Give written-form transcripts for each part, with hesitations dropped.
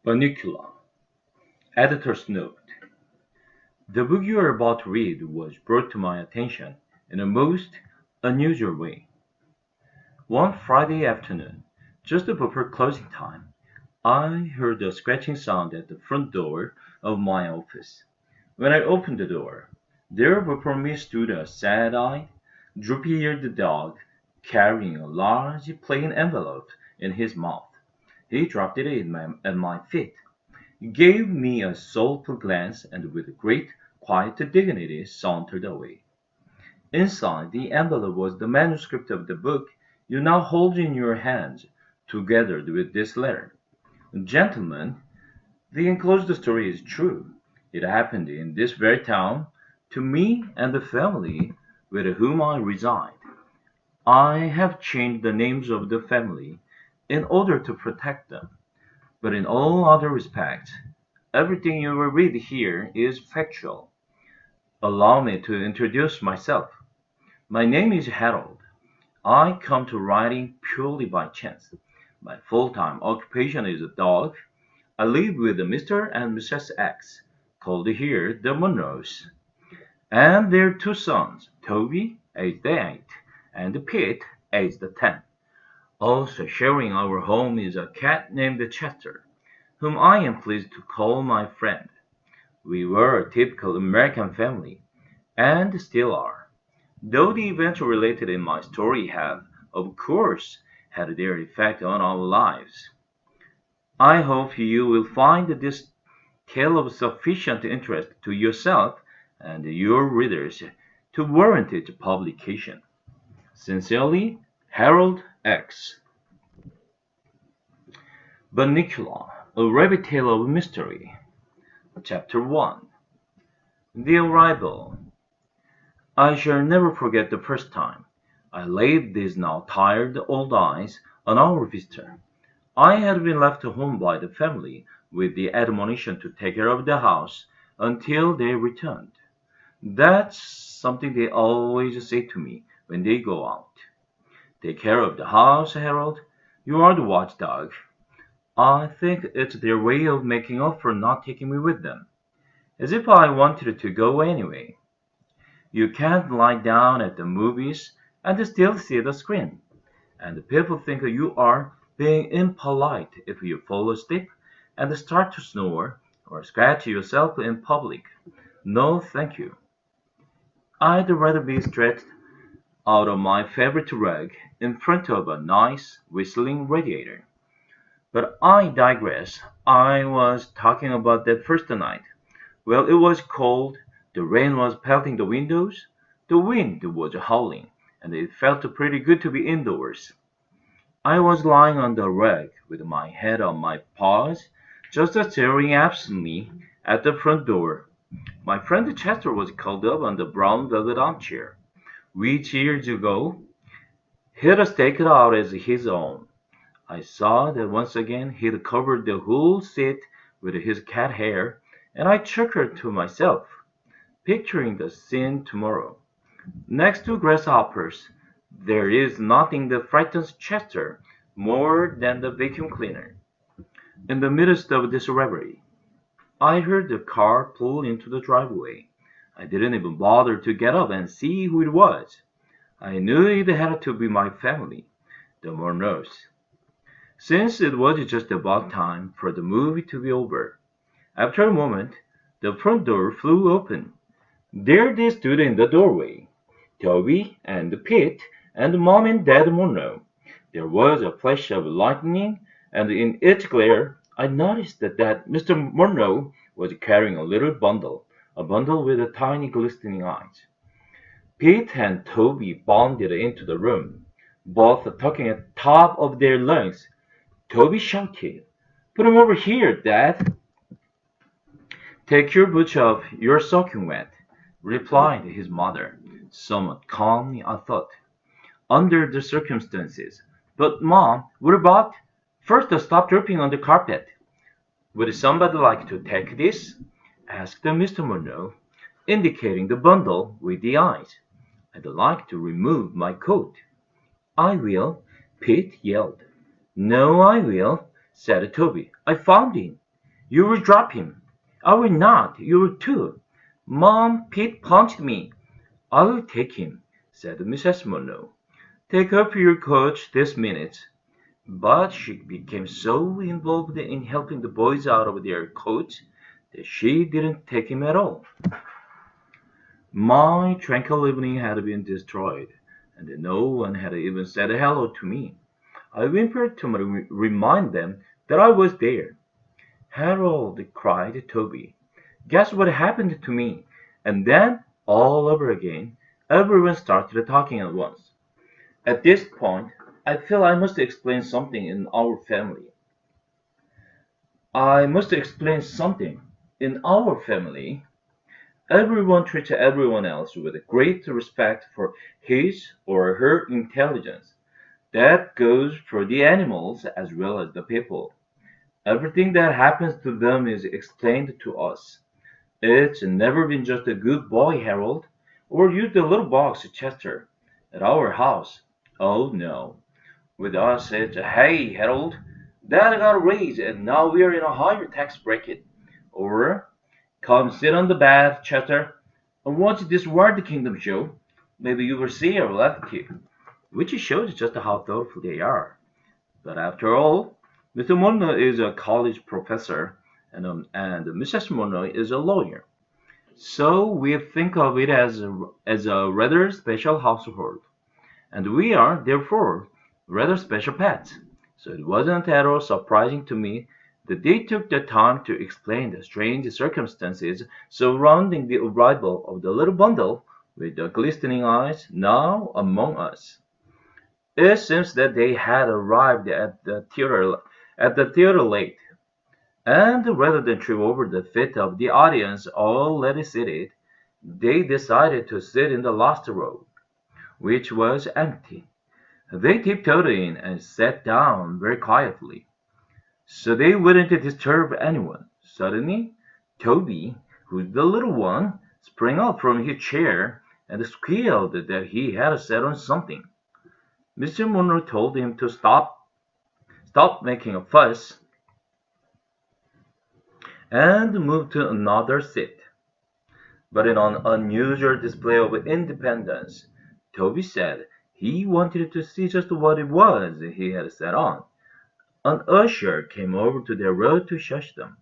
Bunnicula. Editor's note. The book you are about to read was brought to my attention in a most unusual way. One Friday afternoon, just before closing time, I heard a scratching sound at the front door of my office. When I opened the door, there before me stood a sad-eyed, droopy-eared dog carrying a large plain envelope in his mouth. He dropped it at my feet. He gave me a soulful glance and with great quiet dignity sauntered away. Inside the envelope was the manuscript of the book you now hold in your hands, together with this letter. Gentlemen, the enclosed story is true. It happened in this very town, to me and the family with whom I reside. I have changed the names of the family in order to protect them, but in all other respects, everything you will read here is factual. Allow me to introduce myself. My name is Harold. I come to writing purely by chance. My full-time occupation is a dog. I live with Mr. and Mrs. X, called here the Monroes, and their two sons, Toby, aged 8, and Pete, aged 10. Also sharing our home is a cat named Chester, whom I am pleased to call my friend. We were a typical American family, and still are, though the events related in my story have, of course, had their effect on our lives. I hope you will find this tale of sufficient interest to yourself and your readers to warrant its publication. Sincerely, Harold X. Bunnicula, a rabbit tale of mystery. Chapter 1. The Arrival. I shall never forget the first time I laid these now tired old eyes on our visitor. I had been left home by the family with the admonition to take care of the house until they returned. That's something they always say to me when they go out. Take care of the house, Harold. You are the watchdog. I think it's their way of making up for not taking me with them. As if I wanted to go anyway. You can't lie down at the movies and still see the screen. And people think you are being impolite if you fall asleep and start to snore or scratch yourself in public. No, thank you. I'd rather be stretched out of my favorite rug in front of a nice whistling radiator. But I digress. I was talking about that first night. Well, it was cold, the rain was pelting the windows, the wind was howling, and it felt pretty good to be indoors. I was lying on the rug with my head on my paws, just staring absently at the front door. My friend Chester was curled up on the brown velvet armchair, which years ago he'd staked out as his own. I saw that once again he'd covered the whole seat with his cat hair, and I chuckled to myself, picturing the scene tomorrow. Next to grasshoppers, there is nothing that frightens Chester more than the vacuum cleaner. In the midst of this reverie, I heard the car pull into the driveway. I didn't even bother to get up and see who it was. I knew it had to be my family, the Monroes, since it was just about time for the movie to be over. After a moment, the front door flew open. There they stood in the doorway, Toby and Pete and Mom and Dad Monroe. There was a flash of lightning, and in its glare, I noticed that Mr. Monroe was carrying a little bundle, a bundle with tiny glistening eyes. Pete and Toby bounded into the room, both talking at the top of their lungs. Toby shouted, "Put him over here, Dad." "Take your boots off, you're soaking wet," replied his mother, somewhat calmly, I thought, under the circumstances. "But, Mom, what about— First, stop dripping on the carpet." "Would somebody like to take this?" asked Mr. Monroe, indicating the bundle with the eyes. "I'd like to remove my coat." "I will," Pete yelled. "No, I will," said Toby. "I found him." You will drop him. I will not. You will too. Mom, Pete punched me. I will take him, said Mrs. Monroe. Take up your coat this minute. But she became so involved in helping the boys out of their coats that she didn't take him at all. My tranquil evening had been destroyed, and no one had even said hello to me. I whimpered to remind them that I was there. Harold, cried Toby, guess what happened to me? And then, all over again, everyone started talking at once. At this point, I feel I must explain something in our family. I must explain something. In our family, everyone treats everyone else with great respect for his or her intelligence. That goes for the animals as well as the people. Everything that happens to them is explained to us. It's never been just a good boy, Harold, or use the little box, Chester, at our house. Oh, no. With us, it's, hey, Harold, Dad got a raise and now we're in a higher tax bracket. Or, come sit on the bed, Chester, and watch this Wild Kingdom show. Maybe you will see our latitude. Which shows just how thoughtful they are. But after all, Mr. Monroe is a college professor, and Mrs. Monroe is a lawyer. So we think of it as a rather special household, and we are, therefore, rather special pets. So it wasn't at all surprising to me that they took the time to explain the strange circumstances surrounding the arrival of the little bundle with the glistening eyes now among us. It seems that they had arrived at the theater late, and rather than trip over the feet of the audience already seated, they decided to sit in the last row, which was empty. They tiptoed in and sat down very quietly, so they wouldn't disturb anyone. Suddenly, Toby, who's the little one, sprang up from his chair and squealed that he had sat on something. Mr. Monroe told him to stop making a fuss, and move to another seat. But in an unusual display of independence, Toby said he wanted to see just what it was he had sat on. An usher came over to their row to shush them.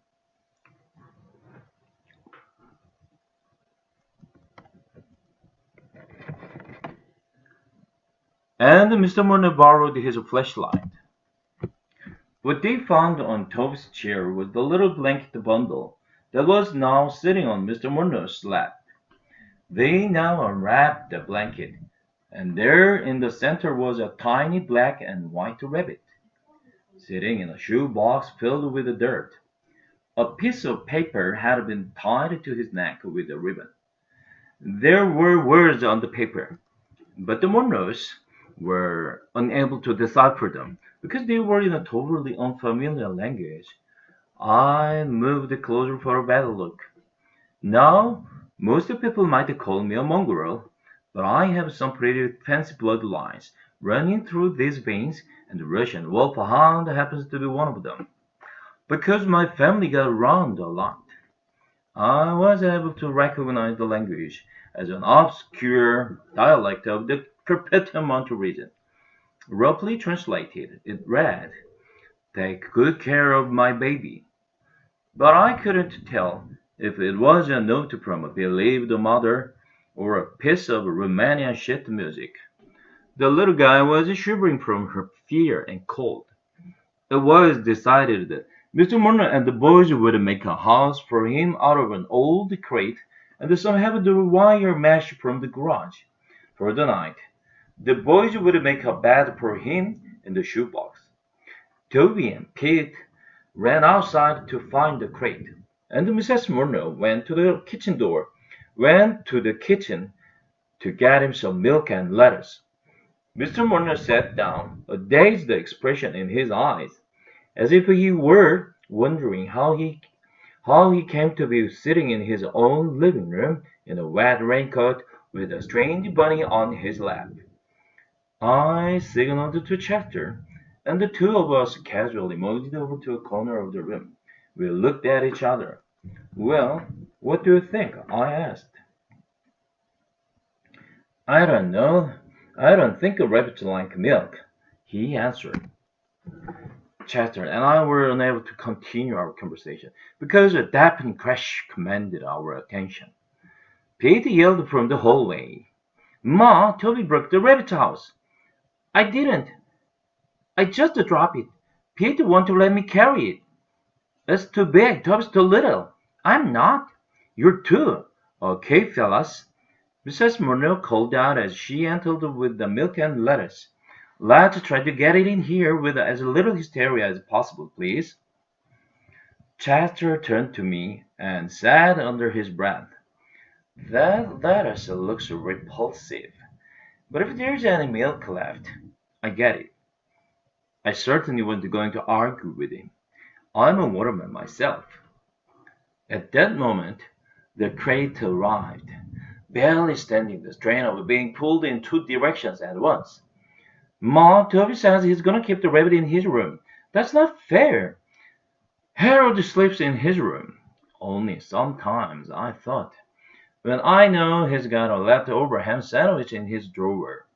And Mr. Monroe borrowed his flashlight. What they found on Toby's chair was the little blanket bundle that was now sitting on Mr. Monroe's lap. They now unwrapped the blanket, and there in the center was a tiny black and white rabbit, sitting in a shoe box filled with dirt. A piece of paper had been tied to his neck with a ribbon. There were words on the paper, but the Monroes were unable to decipher them because they were in a totally unfamiliar language. I moved closer for a better look. Now, most people might call me a mongrel, but I have some pretty fancy bloodlines running through these veins, and the Russian wolfhound happens to be one of them. Because my family got around a lot, I was able to recognize the language as an obscure dialect of the Carpathian Mountain region. Roughly translated, it read, "Take good care of my baby." But I couldn't tell if it was a note from a bereaved mother or a piece of Romanian sheet music. The little guy was shivering from her fear and cold. It was decided that Mr. Monroe and the boys would make a house for him out of an old crate and some heavy wire mesh from the garage. For the night, the boys would make a bed for him in the shoebox. Toby and Pete ran outside to find the crate, and Mrs. Monroe went to the kitchen to get him some milk and lettuce. Mr. Monroe sat down, a dazed expression in his eyes, as if he were wondering how he came to be sitting in his own living room in a wet raincoat with a strange bunny on his lap. I signaled to Chester, and the two of us casually moved over to a corner of the room, We looked at each other. Well, what do you think? I asked. I don't know. I don't think a rabbit like milk, he answered. Chester and I were unable to continue our conversation because a deafening crash commanded our attention. Pete yelled from the hallway, Ma, Toby broke the rabbit house. I didn't. I just dropped it. Pete won't let me carry it. It's too big. Toby's too little. I'm not. You're too. Okay, fellas. Mrs. Monroe called out as she entered with the milk and lettuce. Let's try to get it in here with as little hysteria as possible, please. Chester turned to me and said under his breath, That lettuce looks repulsive, but if there's any milk left, I get it. I certainly wasn't going to argue with him. I'm a waterman myself. At that moment, the crate arrived, barely standing the strain of being pulled in two directions at once. Ma, Toby says he's going to keep the rabbit in his room. That's not fair. Harold sleeps in his room. Only sometimes, I thought, when I know he's got a leftover ham sandwich in his drawer.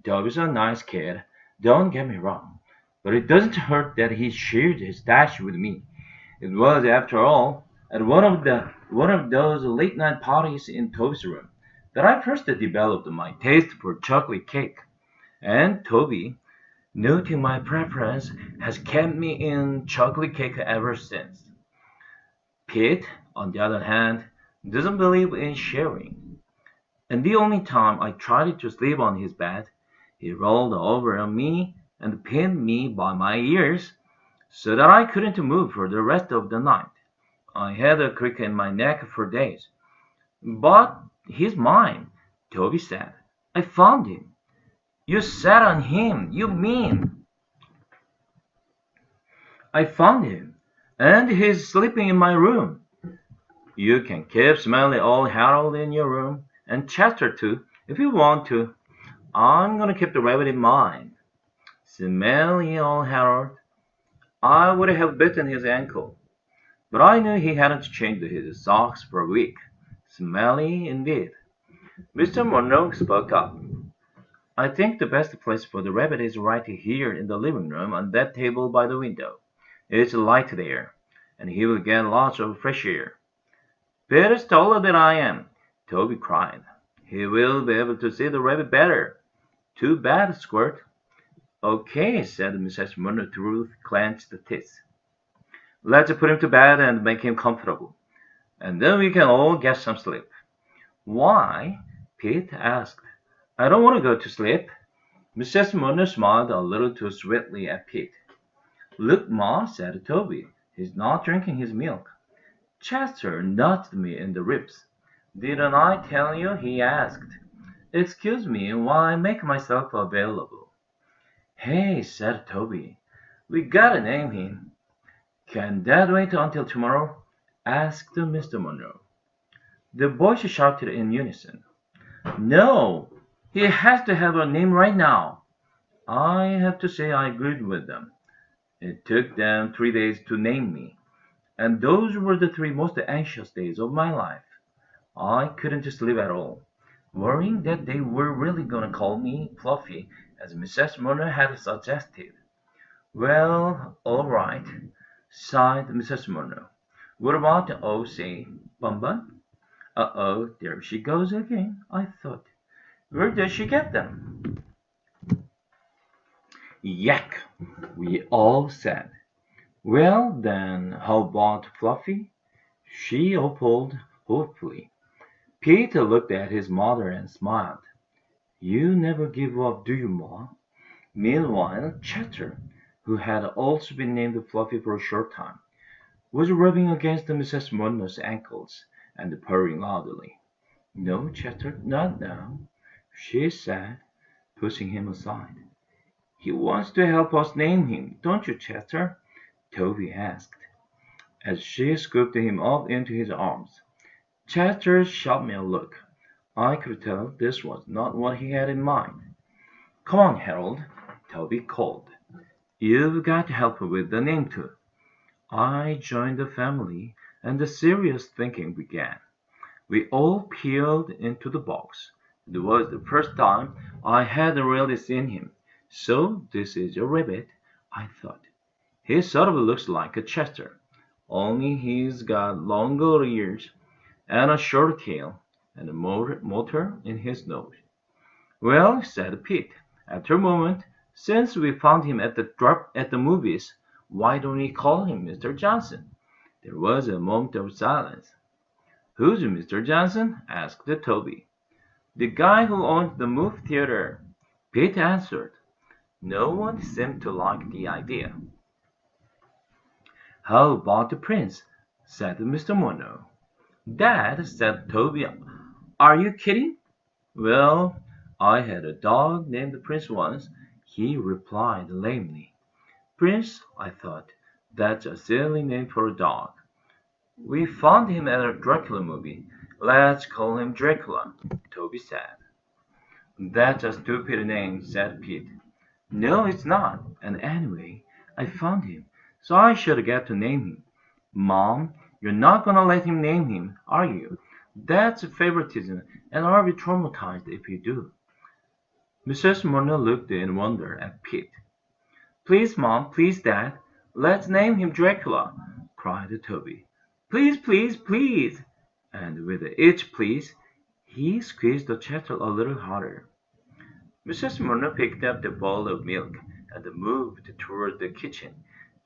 Toby's a nice kid, don't get me wrong, but it doesn't hurt that he shared his stash with me. It was, after all, at one of those late-night parties in Toby's room that I first developed my taste for chocolate cake. And Toby, noting my preference, has kept me in chocolate cake ever since. Pete, on the other hand, doesn't believe in sharing. And the only time I tried to sleep on his bed, he rolled over on me and pinned me by my ears so that I couldn't move for the rest of the night. I had a crick in my neck for days. But he's mine, Toby said. I found him. You sat on him, you mean? I found him, and he's sleeping in my room. You can keep smelly old Harold in your room, and Chester too, if you want to. I'm gonna keep the rabbit in mine. Smelly old Harold. I would have bitten his ankle, but I knew he hadn't changed his socks for a week. Smelly indeed. Mr. Monroe spoke up. I think the best place for the rabbit is right here in the living room on that table by the window. It's light there, and he will get lots of fresh air. Peter's taller than I am, Toby cried. He will be able to see the rabbit better. Too bad, Squirt. Okay, said Mrs. Monroe through clenched teeth. Let's put him to bed and make him comfortable, and then we can all get some sleep. Why? Pete asked. I don't want to go to sleep. Mrs. Monroe smiled a little too sweetly at Pete. Look, Ma, said Toby. He's not drinking his milk. Chester nudged me in the ribs. Didn't I tell you? He asked. Excuse me while I make myself available. Hey, said Toby. We gotta name him. Can Dad wait until tomorrow? Asked Mr. Monroe. The boys shouted in unison. No! He has to have a name right now. I have to say I agreed with them. It took them 3 days to name me, and those were the 3 most anxious days of my life. I couldn't sleep at all, worrying that they were really going to call me Fluffy, as Mrs. Monroe had suggested. Well, all right, sighed Mrs. Monroe. What about, say, Bun Bun? Uh-oh, there she goes again, I thought. Where does she get them? Yak, we all said. Well, then, how about Fluffy? She opined hopefully. Peter looked at his mother and smiled. You never give up, do you, Ma? Meanwhile, Chester, who had also been named Fluffy for a short time, was rubbing against Mrs. Monroe's ankles and purring loudly. No, Chester, not now, she said, pushing him aside. He wants to help us name him, don't you, Chester? Toby asked, as she scooped him up into his arms. Chester shot me a look. I could tell this was not what he had in mind. Come on, Harold, Toby called. You've got to help with the name too. I joined the family, and the serious thinking began. We all peered into the box. It was the first time I had really seen him. So this is a rabbit, I thought. He sort of looks like a Chester, only he's got longer ears and a short tail and a motor in his nose. Well, said Pete, after a moment, since we found him at the movies, why don't we call him Mr. Johnson? There was a moment of silence. Who's Mr. Johnson? Asked Toby. The guy who owns the movie theater, Pete answered. No one seemed to like the idea. How about the prince? Said Mr. Mono. Dad, said Toby, are you kidding? Well, I had a dog named Prince once, he replied lamely. Prince, I thought, that's a silly name for a dog. We found him at a Dracula movie. Let's call him Dracula, Toby said. That's a stupid name, said Pete. No, it's not. And anyway, I found him, so I should get to name him. Mom, you're not gonna let him name him, are you? That's favoritism, and I'll be traumatized if you do. Mrs. Murnau looked in wonder at Pete. Please, Mom, please, Dad, let's name him Dracula, cried Toby. Please, please, please! And with each please, he squeezed the Chester a little harder. Mrs. Murnau picked up the bowl of milk and moved toward the kitchen.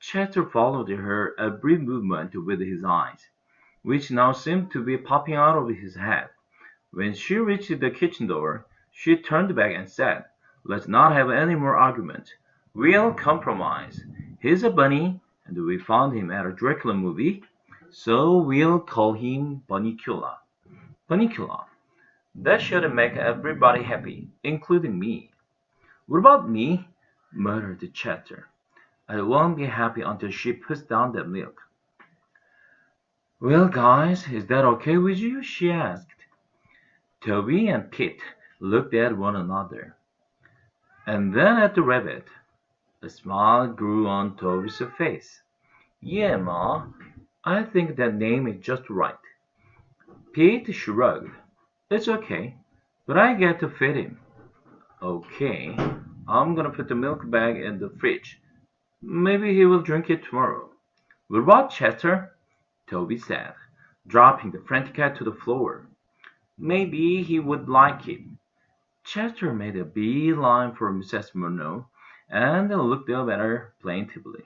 Chester followed her every movement with his eyes, which now seemed to be popping out of his head. When she reached the kitchen door, she turned back and said, Let's not have any more argument. We'll compromise. He's a bunny, and we found him at a Dracula movie, so we'll call him Bunnicula. Bunnicula. That should make everybody happy, including me. What about me? Muttered Chester. I won't be happy until she puts down that milk. Well, guys, is that okay with you? She asked. Toby and Pete looked at one another, and then at the rabbit. A smile grew on Toby's face. Yeah, Ma, I think that name is just right. Pete shrugged. It's okay, but I get to feed him. Okay, I'm gonna put the milk bag in the fridge. Maybe he will drink it tomorrow. What about Chester? Toby said, dropping the French cat to the floor. Maybe he would like it. Chester made a beeline for Mrs. Murnau and looked up at her plaintively.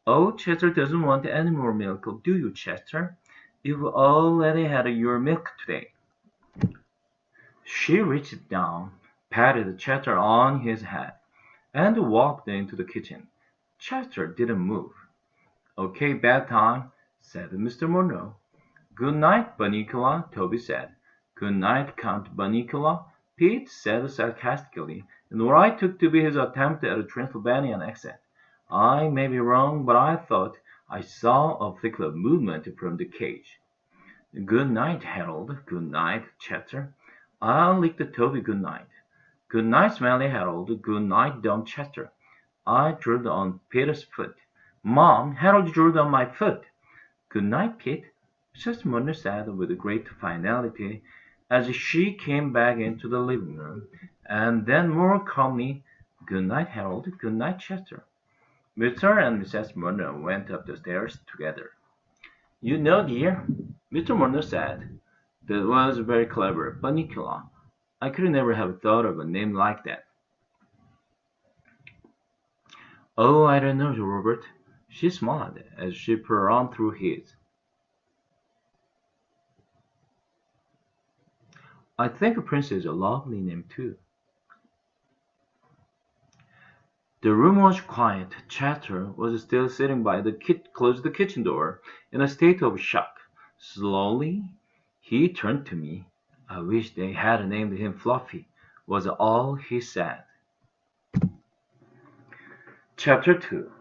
Oh, Chester doesn't want any more milk, do you, Chester? You've already had your milk today. She reached down, patted Chester on his head, and walked into the kitchen. Chester didn't move. Okay, bedtime, said Mr. Murnau. Good night, Bunnicula, Toby said. Good night, Count Bunnicula, Pete said sarcastically, in what I took to be his attempt at a Transylvanian accent. I may be wrong, but I thought I saw a particular movement from the cage. Good night, Harold. Good night, Chester. I'll lick the Toby good night. Good night, Smelly Harold. Good night, dumb Chester. I drooled on Peter's foot. Mom, Harold drooled on my foot. Good night, Pete, Mrs. Murnau said with great finality as she came back into the living room, and then more calmly, Good night, Harold. Good night, Chester. Mr. and Mrs. Murnau went up the stairs together. You know, dear, Mr. Murnau said, that was very clever, Bunnicula. I could never have thought of a name like that. Oh, I don't know, Robert. She smiled as she put her arm through his. I think Prince is a lovely name, too. The room was quiet. Chester was still sitting by the closed the kitchen door in a state of shock. Slowly, he turned to me. I wish they had named him Fluffy, was all he said. Chapter 2.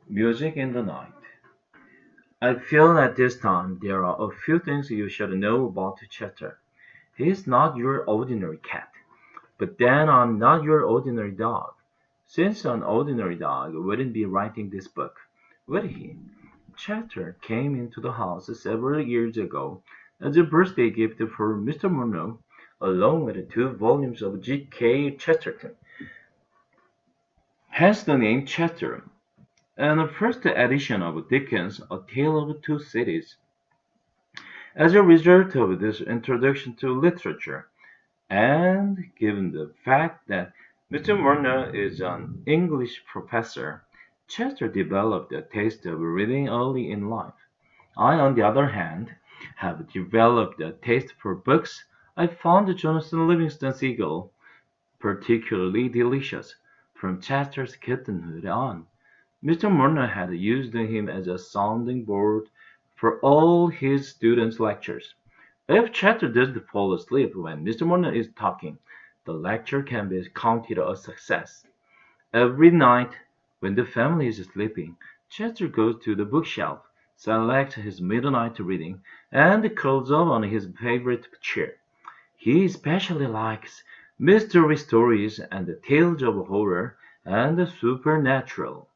Music in the Night. I feel at this time there are a few things you should know about Chester. He's not your ordinary cat, but then I'm not your ordinary dog. Since an ordinary dog wouldn't be writing this book, would he? Chester came into the house several years ago as a birthday gift for Mr. Monroe, along with 2 volumes of G.K. Chesterton, hence the name Chester, and the first edition of Dickens' A Tale of Two Cities. As a result of this introduction to literature, and given the fact that Mr. Monroe is an English professor, Chester developed a taste of reading early in life. I, on the other hand, have developed a taste for books. I found Jonathan Livingston Seagull particularly delicious from Chester's kittenhood on. Mr. Monroe had used him as a sounding board for all his students' lectures. If Chester doesn't fall asleep when Mr. Monroe is talking, the lecture can be counted a success. Every night, when the family is sleeping, Chester goes to the bookshelf, selects his midnight reading, and curls up on his favorite chair. He especially likes mystery stories and tales of horror and the supernatural.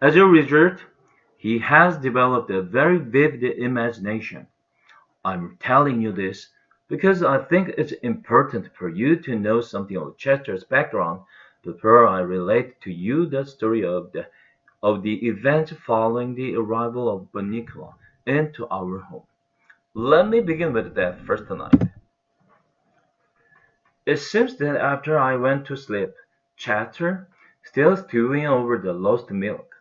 As a result, he has developed a very vivid imagination. I'm telling you this because I think it's important for you to know something of Chester's background before I relate to you the story of the events following the arrival of Bunnicula into our home. Let me begin with that first night. It seems that after I went to sleep, Chester, still stewing over the lost milk,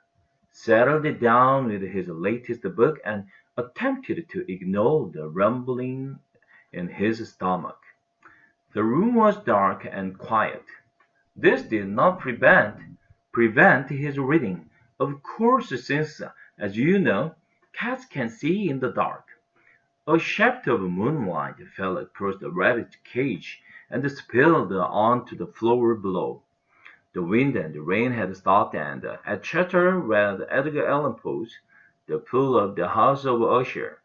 settled down with his latest book and attempted to ignore the rumbling in his stomach. The room was dark and quiet. This did not prevent his reading, of course, since, as you know, cats can see in the dark. A shaft of moonlight fell across the rabbit's cage and spilled onto the floor below. The wind and the rain had stopped, and as Chester read Edgar Allan Poe's The Pool of the House of Usher,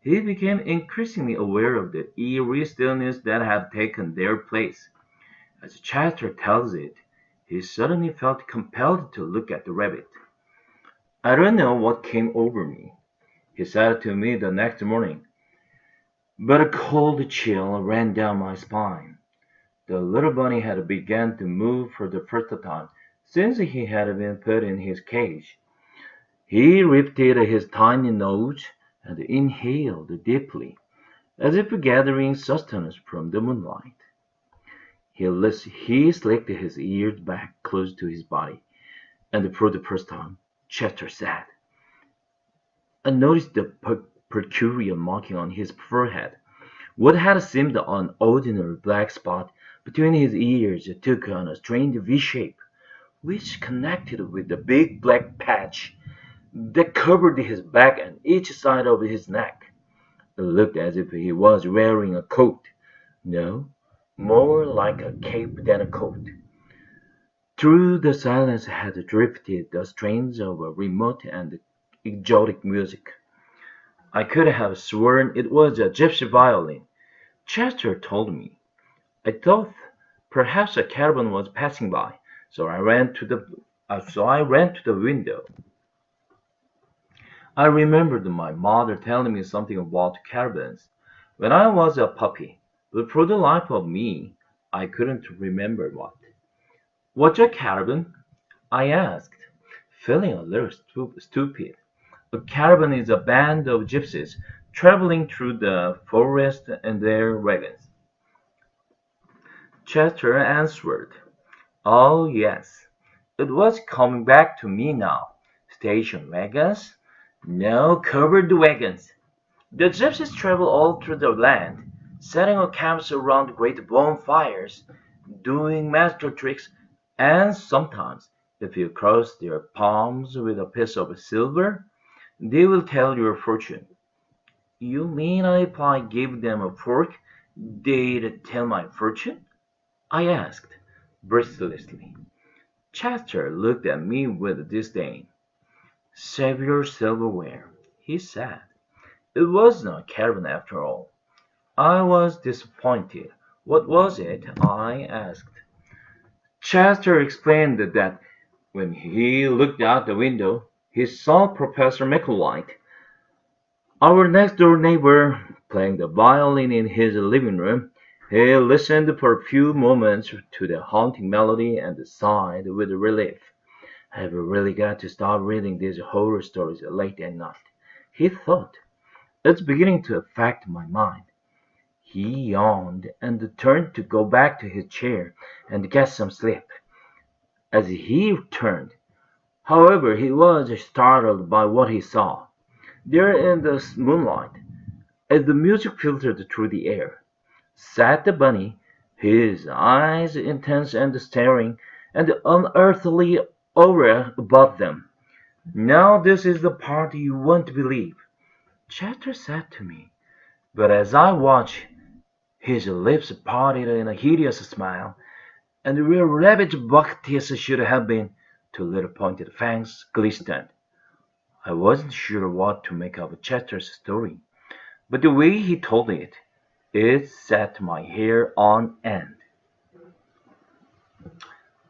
he became increasingly aware of the eerie stillness that had taken their place. As Chester tells it, he suddenly felt compelled to look at the rabbit. "I don't know what came over me," he said to me the next morning, "but a cold chill ran down my spine." The little bunny had begun to move for the first time since he had been put in his cage. He lifted his tiny nose and inhaled deeply, as if gathering sustenance from the moonlight. He slicked his ears back close to his body, and for the first time, Chester said, "I noticed the peculiar marking on his forehead. What had seemed an ordinary black spot between his ears took on a strange V-shape, which connected with the big black patch that covered his back and each side of his neck. It looked as if he was wearing a coat. No, more like a cape than a coat." Through the silence had drifted the strains of a remote and exotic music. I could have sworn it was a gypsy violin. Chester told me. I thought perhaps a caravan was passing by, so I ran to the window. I remembered my mother telling me something about caravans when I was a puppy, but for the life of me, I couldn't remember what. "What's a caravan?" I asked, feeling a little stupid. "A caravan is a band of gypsies traveling through the forest in their wagons." Chester answered, "Oh, yes." It was coming back to me now. Station wagons? No, covered wagons. The gypsies travel all through the land, setting up camps around great bonfires, doing magical tricks, and sometimes, if you cross their palms with a piece of silver, they will tell your fortune. "You mean if I gave them a fork, they'd tell my fortune?" I asked, breathlessly. Chester looked at me with disdain. "Save your silverware," he said. It wasn't a caravan after all. I was disappointed. "What was it?" I asked. Chester explained that when he looked out the window, he saw Professor McLeod, our next-door neighbor, playing the violin in his living room. He listened for a few moments to the haunting melody and sighed with relief. "I've really got to stop reading these horror stories late at night," he thought. "It's beginning to affect my mind." He yawned and turned to go back to his chair and get some sleep. As he turned, however, he was startled by what he saw. There in the moonlight, as the music filtered through the air, sat the bunny, his eyes intense and staring, and unearthly aura above them. "Now this is the part you won't believe," Chester said to me. But as I watched, his lips parted in a hideous smile, and where rabbit buck teeth should have been, two little pointed fangs glistened. I wasn't sure what to make of Chester's story, but the way he told it set my hair on end.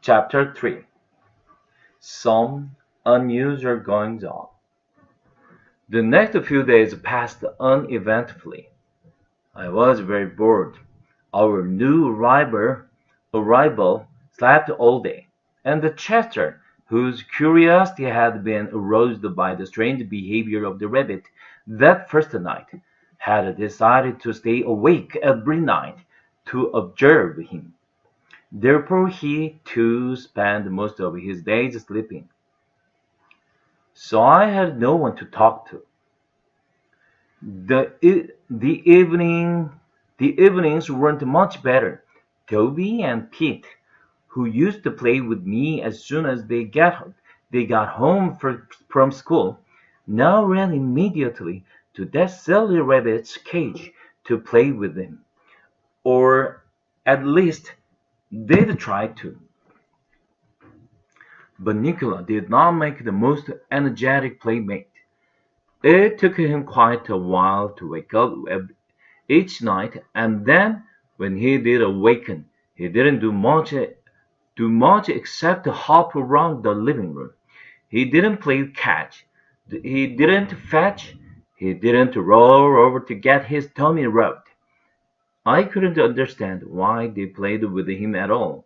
Chapter 3. Some unusual goings on. The next few days passed uneventfully. I was very bored. Our new arrival slept all day, and Chester, whose curiosity had been aroused by the strange behavior of the rabbit that first night, had decided to stay awake every night to observe him. Therefore he, too, spent most of his days sleeping. So I had no one to talk to. The evenings weren't much better. Toby and Pete, who used to play with me as soon as they got home from school, now ran immediately to that silly rabbit's cage to play with him, or at least they'd try to. Bunnicula did not make the most energetic playmate. It took him quite a while to wake up each night, and then, when he did awaken, he didn't do much except to hop around the living room. He didn't play catch. He didn't fetch. He didn't roll over to get his tummy rubbed. I couldn't understand why they played with him at all.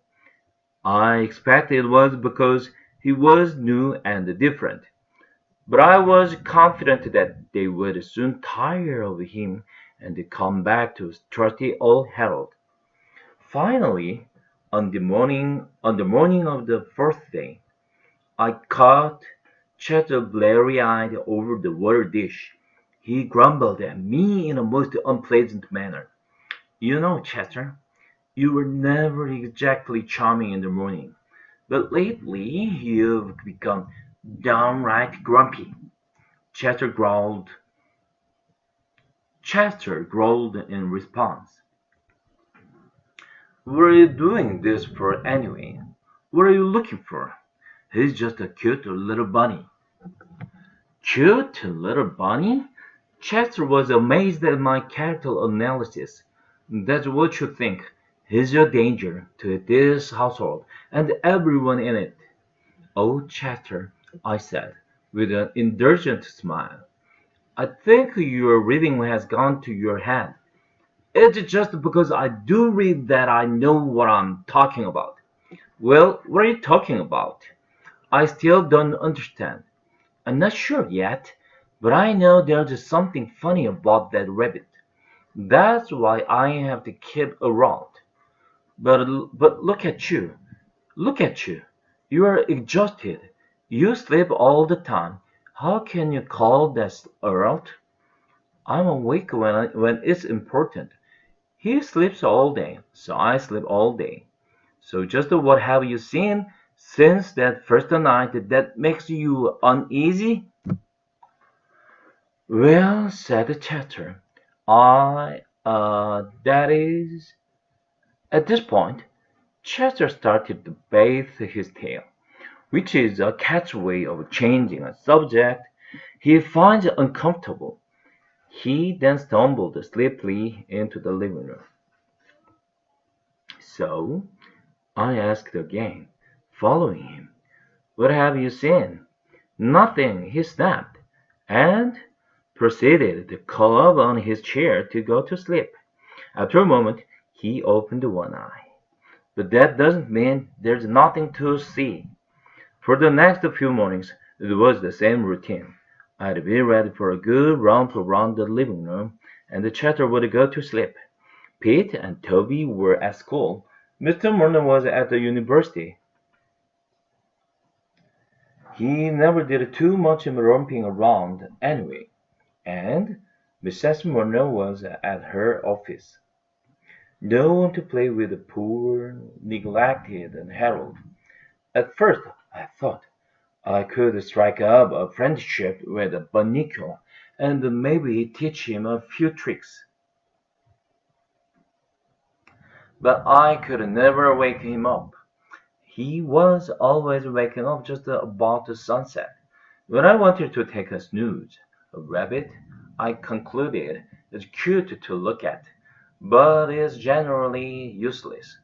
I expected it was because he was new and different. But I was confident that they would soon tire of him and come back to trusty old Harold. Finally, on the morning of the fourth day, I caught Chet blurry-eyed over the water dish. He grumbled at me in a most unpleasant manner. "You know, Chester, you were never exactly charming in the morning, but lately you've become downright grumpy." Chester growled. Chester growled in response. "What are you doing this for anyway? What are you looking for? He's just a cute little bunny." "Cute little bunny?" Chester was amazed at my character analysis. "That's what you think. He's a danger to this household and everyone in it." "Oh, Chester," I said, with an indulgent smile, "I think your reading has gone to your head. It's just because I do read that I know what I'm talking about." "Well, what are you talking about?" "I still don't understand. I'm not sure yet, but I know there's something funny about that rabbit. That's why I have to keep around. But look at you. Look at you. You are exhausted. You sleep all the time. How can you call that alright?" "I'm awake when it's important. He sleeps all day, so I sleep all day. So just what have you seen since that first night that makes you uneasy?" "Well," said Chester, that is—" At this point, Chester started to bathe his tail, which is a cat's way of changing a subject he finds uncomfortable. He then stumbled sleepily into the living room. "So," I asked again, following him, "what have you seen?" Nothing, he snapped, and proceeded to curl up on his chair to go to sleep. After a moment, he opened one eye. But that doesn't mean there's nothing to see. For the next few mornings, it was the same routine. I'd be ready for a good romp around the living room, and the Chatter would go to sleep. Pete and Toby were at school. Mr. Murner was at the university. He never did too much romping around anyway, and Mrs. Murner was at her office. No one to play with the poor, neglected Harold. At first, I thought I could strike up a friendship with Bunnicula and maybe teach him a few tricks. But I could never wake him up. He was always waking up just about the sunset. When I wanted to take a snooze, a rabbit, I concluded, is cute to look at, but is generally useless,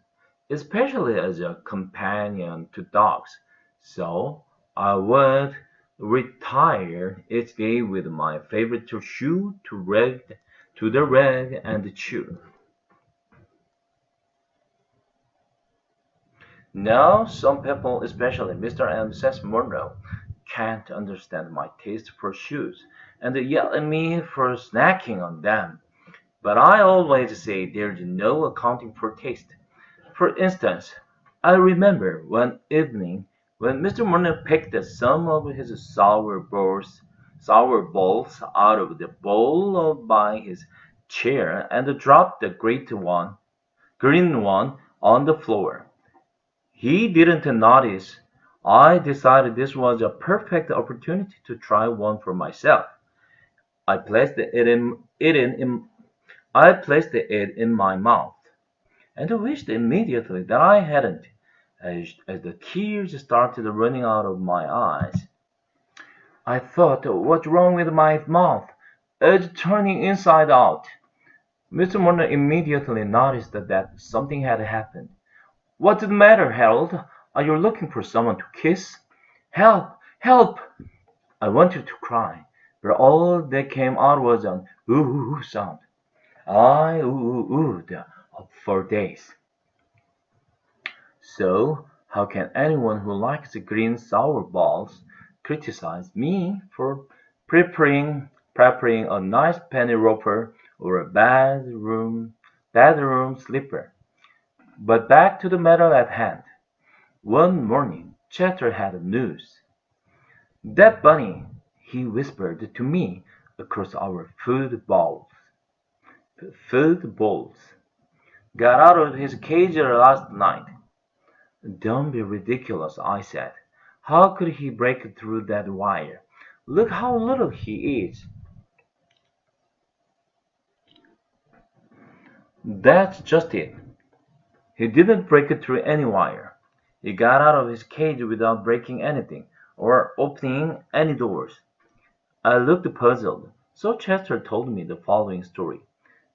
especially as a companion to dogs. So I would retire each day with my favorite shoe to the rag and chew. Now, some people, especially Mr. and Mrs. Monroe, can't understand my taste for shoes and they yell at me for snacking on them. But I always say there's no accounting for taste. For instance, I remember one evening when Mr. Monroe picked some of his sour balls out of the bowl by his chair and dropped the green one on the floor. He didn't notice. I decided this was a perfect opportunity to try one for myself. I placed it in my mouth, and wished immediately that I hadn't, as the tears started running out of my eyes. I thought, what's wrong with my mouth? It's turning inside out. Mr. Murner immediately noticed that something had happened. What's the matter, Harold? Are you looking for someone to kiss? Help! Help! I wanted to cry, but all that came out was an ooh sound. I oohed for days. So, how can anyone who likes green sour balls criticize me for preparing a nice penny roper or a bedroom slipper? But back to the matter at hand. One morning, Chatter had news. That bunny, he whispered to me across our food bowls, got out of his cage last night. Don't be ridiculous, I said. How could he break through that wire? Look how little he is. That's just it. He didn't break it through any wire. He got out of his cage without breaking anything or opening any doors. I looked puzzled, so Chester told me the following story.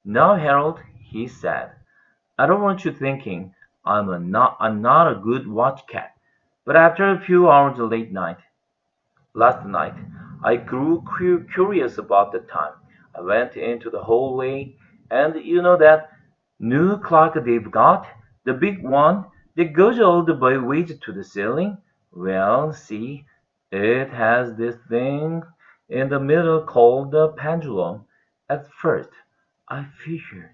Now, Harold, he said, I don't want you thinking I'm not a good watch cat, but after a few hours last night, I grew curious about the time. I went into the hallway, and you know that new clock they've got? The big one that goes all the way to the ceiling? Well, see, it has this thing in the middle called the pendulum. At first, I figured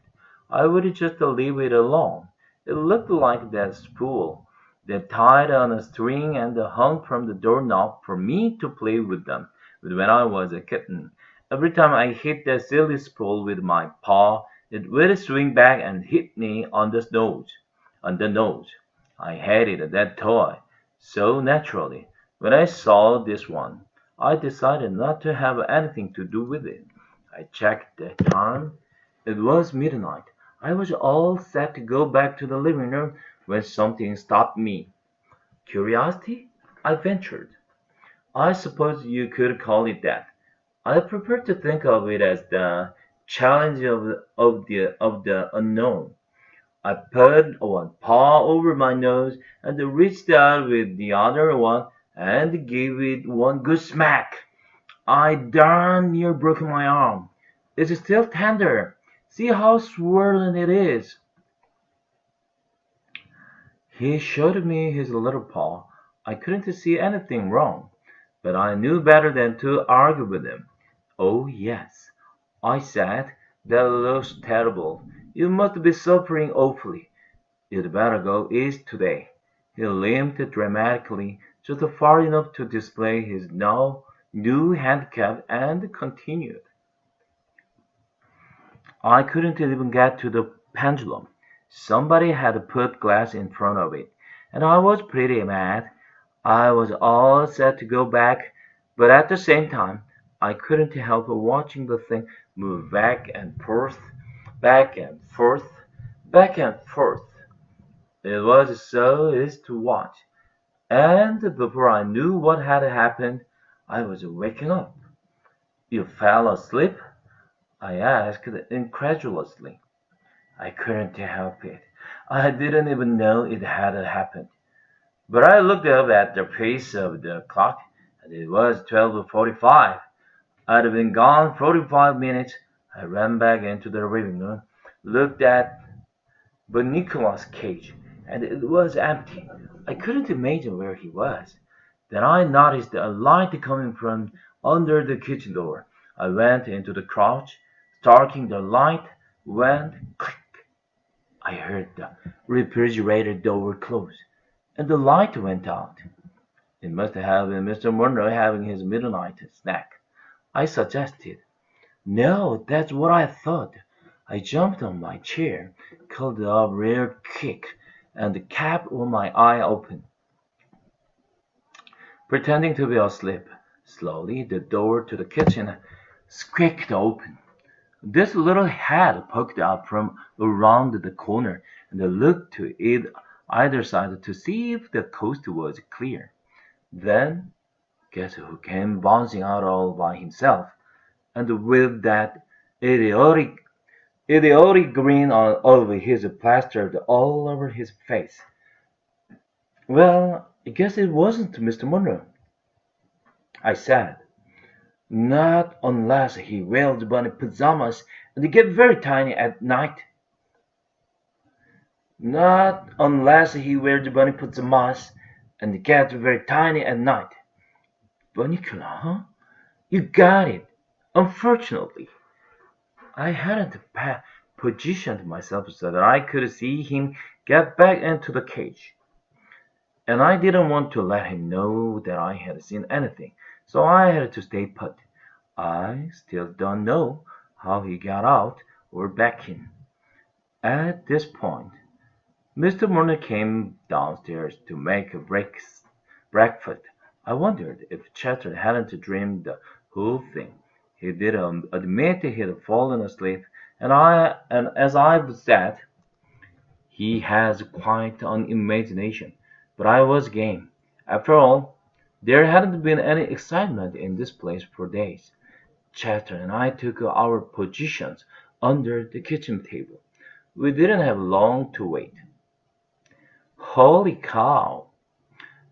I would just leave it alone. It looked like that spool that tied on a string and hung from the doorknob for me to play with them with when I was a kitten. Every time I hit that silly spool with my paw, it would swing back and hit me on the nose. I hated that toy so naturally. When I saw this one, I decided not to have anything to do with it. I checked the time. It was midnight. I was all set to go back to the living room when something stopped me. Curiosity? I ventured. I suppose you could call it that. I prefer to think of it as the challenge of the unknown. I put one paw over my nose and reached out with the other one and gave it one good smack. I darn near broke my arm. It's still tender. See how swollen it is. He showed me his little paw. I couldn't see anything wrong, but I knew better than to argue with him. Oh, yes, I said, that looks terrible. You must be suffering awfully. You'd better go east today. He limped dramatically, just far enough to display his now new handicap, and continued. I couldn't even get to the pendulum. Somebody had put glass in front of it, and I was pretty mad. I was all set to go back, but at the same time, I couldn't help watching the thing move back and forth, back and forth, back and forth. It was so easy to watch, and before I knew what had happened, I was waking up. You fell asleep? I asked incredulously. I couldn't help it. I didn't even know it had happened. But I looked up at the face of the clock, and it was 12:45. I'd been gone 45 minutes. I ran back into the living room, looked at Bunnicula's cage, and it was empty. I couldn't imagine where he was. Then I noticed a light coming from under the kitchen door. I went into the crouch, striking the light, went click. I heard the refrigerator door close, and the light went out. It must have been Mr. Monroe having his midnight snack, I suggested. No, that's what I thought. I jumped on my chair, curled up real quick, and kept my eye open, pretending to be asleep. Slowly, the door to the kitchen squeaked open. This little head poked out from around the corner, and looked to either side to see if the coast was clear. Then, guess who came bouncing out all by himself, and with that idiotic grin over his plastered all over his face. Well, I guess it wasn't Mr. Monroe, I said. Not unless he wears bunny pajamas and they get very tiny at night. Not unless he wears bunny pajamas and they get very tiny at night. Bunnicula, huh? You got it. Unfortunately, I hadn't positioned myself so that I could see him get back into the cage, and I didn't want to let him know that I had seen anything, so I had to stay put. I still don't know how he got out or back in. At this point, Mr. Murner came downstairs to make a breakfast. I wondered if Chatter hadn't dreamed the whole thing. He did admit he had fallen asleep, and as I've said, he has quite an imagination. But I was game. After all, there hadn't been any excitement in this place for days. Chatter and I took our positions under the kitchen table. We didn't have long to wait. Holy cow!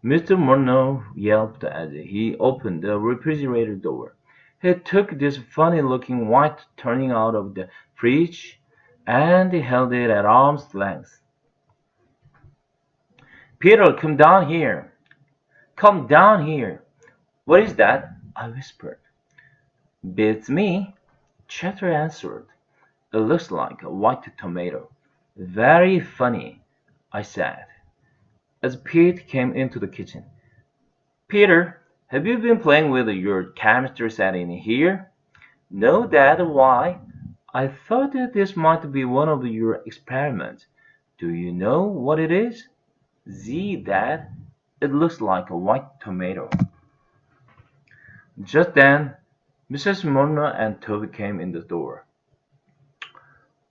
Mr. Murnau yelped as he opened the refrigerator door. He took this funny-looking white turning out of the fridge and held it at arm's length. Peter, come down here. Come down here. What is that? I whispered. Beats me, Chatter answered. It looks like a white tomato. Very funny, I said, as Pete came into the kitchen. Peter, have you been playing with your chemistry set in here? No, Dad, why? I thought that this might be one of your experiments. Do you know what it is? Dad. It looks like a white tomato. Just then, Mrs. Murner and Toby came in the door.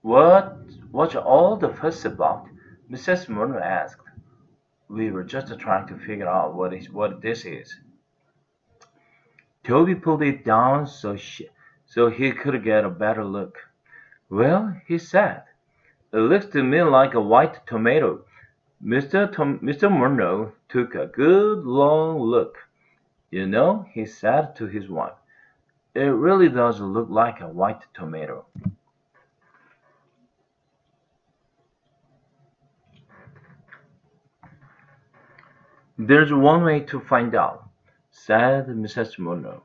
What's all the fuss about? Mrs. Murner asked. We were just trying to figure out what this is. Toby pulled it down so he could get a better look. Well, he said, it looks to me like a white tomato. Mr. Monroe took a good long look. You know, he said to his wife, it really does look like a white tomato. There's one way to find out, said Mrs. Monroe,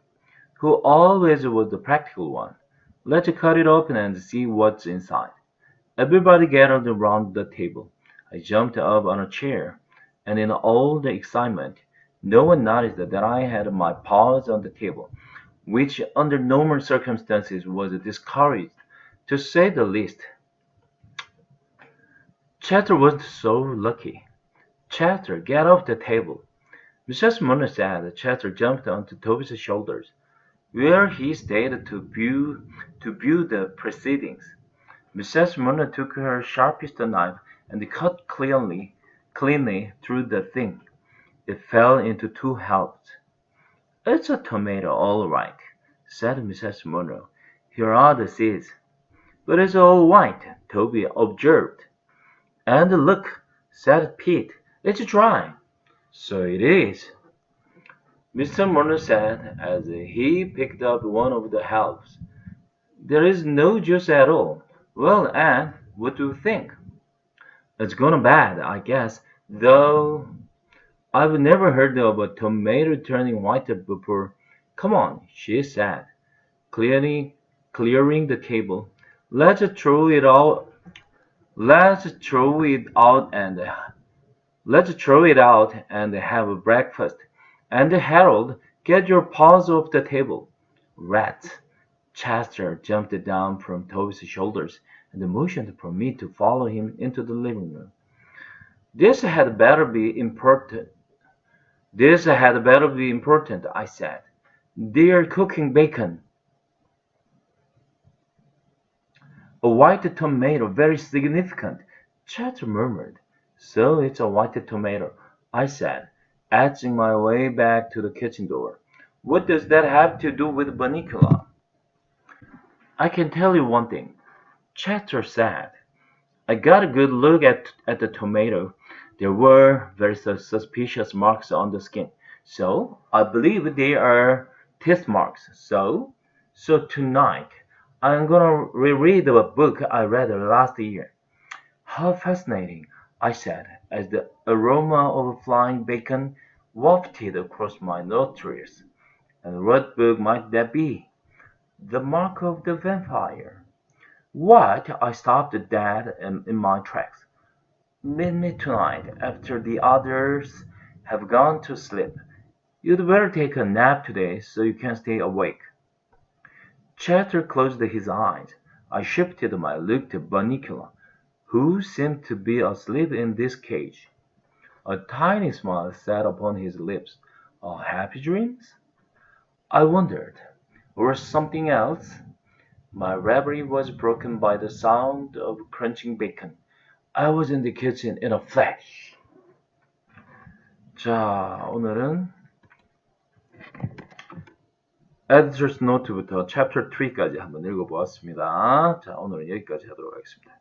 who always was the practical one. Let's cut it open and see what's inside. Everybody gathered around the table. I jumped up on a chair, and in all the excitement, no one noticed that I had my paws on the table, which under normal circumstances was discouraged, to say the least. Chester wasn't so lucky. Chester, get off the table. Mrs. Munner said. Chester jumped onto Toby's shoulders, where he stayed to view the proceedings. Mrs. Munner took her sharpest knife and cut cleanly through the thing. It fell into two halves. It's a tomato, all right, said Mrs. Munro. Here are the seeds. But it's all white, Toby observed. And look, said Pete, it's dry. So it is, Mr. Munro said as he picked up one of the halves. There is no juice at all. Well, Anne, what do you think? It's gone bad, I guess, though I've never heard of a tomato turning white before. Come on, she said, clearing the table. Let's throw it out and have a breakfast. And Harold, get your paws off the table. Rats. Chester jumped down from Toby's shoulders and motioned for me to follow him into the living room. This had better be important, I said. They're cooking bacon. A white tomato, very significant, Chester murmured. So it's a white tomato, I said, edging my way back to the kitchen door. What does that have to do with Bunnicula? I can tell you one thing, Chester said. I got a good look at the tomato. There were very suspicious marks on the skin, so I believe they are teeth marks. So tonight I'm gonna reread a book I read last year. How fascinating, I said, as the aroma of flying bacon wafted across my nostrils. And what book might that be? The Mark of the Vampire. What? I stopped dead in my tracks. Meet me tonight after the others have gone to sleep. You'd better take a nap today so you can stay awake. Chester closed his eyes. I shifted my look to Bunnicula, who seemed to be asleep in this cage. A tiny smile sat upon his lips. Happy dreams? I wondered. Or something else? My reverie was broken by the sound of crunching bacon. I was in the kitchen in a flash. 자, 오늘은 Editor's Note부터 Chapter 3까지 한번 읽어보았습니다. 자, 오늘은 여기까지 하도록 하겠습니다.